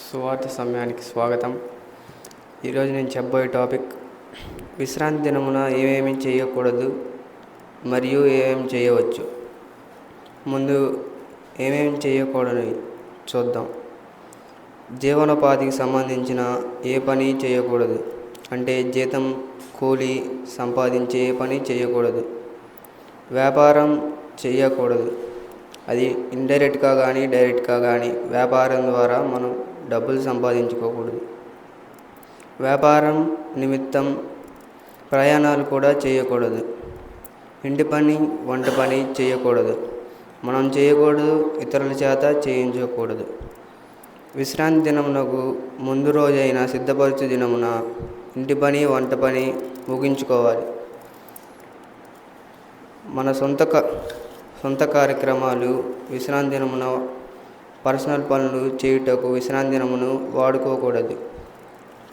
సువార్త సమయానికి స్వాగతం. ఈరోజు నేను చెప్పబోయే టాపిక్ విశ్రాంతి దినమున ఏమేమి చేయకూడదు మరియు ఏమేమి చేయవచ్చు. ముందు ఏమేమి చేయకూడని చూద్దాం. జీవనోపాధికి సంబంధించిన ఏ పని చేయకూడదు, అంటే జీతం కూలి సంపాదించే ఏ పని చేయకూడదు. వ్యాపారం చేయకూడదు, అది ఇండైరెక్ట్గా కానీ డైరెక్ట్గా కానీ వ్యాపారం ద్వారా మనం డబ్బులు సంపాదించుకోకూడదు. వ్యాపారం నిమిత్తం ప్రయాణాలు కూడా చేయకూడదు. ఇంటి పని వంట పని చేయకూడదు, మనం చేయకూడదు, ఇతరుల చేత చేయించకూడదు. విశ్రాంతి దినమునకు ముందు రోజైన సిద్ధపరచు దినమున ఇంటి పని వంట పని ముగించుకోవాలి. మన సొంత కార్యక్రమాలు విశ్రాంతి దినమున పర్సనల్ పనులు చేయుటకు విశ్రాంతి దినమును వాడుకోకూడదు.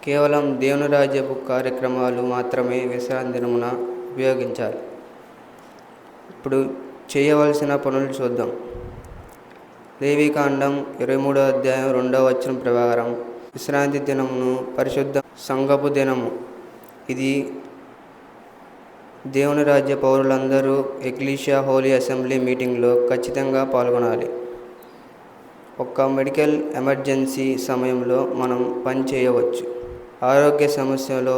కేవలం దేవుని రాజ్యపు కార్యక్రమాలు మాత్రమే విశ్రాంతి దినమున ఉపయోగించాలి. ఇప్పుడు చేయవలసిన పనులు చూద్దాం. లేవికాండం 23వ అధ్యాయం 2వ వచనం ప్రకారం విశ్రాంతి దినమును పరిశుద్ధ సంఘపు దినము. ఇది దేవుని రాజ్య పౌరులందరూ ఎక్లీషియా హోలీ అసెంబ్లీ మీటింగ్లో ఖచ్చితంగా పాల్గొనాలి. ఒక్క మెడికల్ ఎమర్జెన్సీ సమయంలో మనం పని చేయవచ్చు. ఆరోగ్య సమస్యలో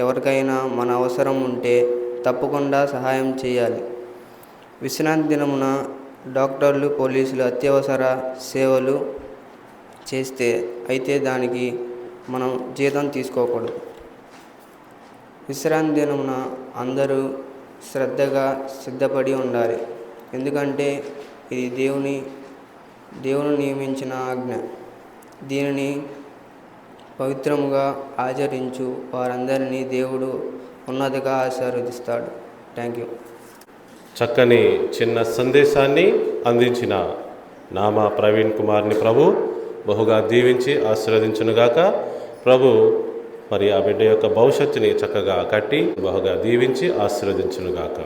ఎవరికైనా మన అవసరం ఉంటే తప్పకుండా సహాయం చేయాలి. విశ్రాంతి దినమున డాక్టర్లు, పోలీసులు అత్యవసర సేవలు చేస్తే అయితే దానికి మనం జీతం తీసుకోకూడదు. విశ్రాంతి దినమున అందరూ శ్రద్ధగా సిద్ధపడి ఉండాలి, ఎందుకంటే ఇది దేవుని నియమించిన ఆజ్ఞ. దీనిని పవిత్రముగా ఆచరించు వారందరినీ దేవుడు ఉన్నతిగా ఆశీర్వదిస్తాడు. Thank you. చక్కని చిన్న సందేశాన్ని అందించిన నామా ప్రవీణ్ కుమార్ని ప్రభు బహుగా దీవించి ఆశీర్వదించునుగాక. ప్రభు మరి ఆ బిడ్డ యొక్క భవిష్యత్తుని చక్కగా కట్టి బహుగా దీవించి ఆశీర్వదించునుగాక.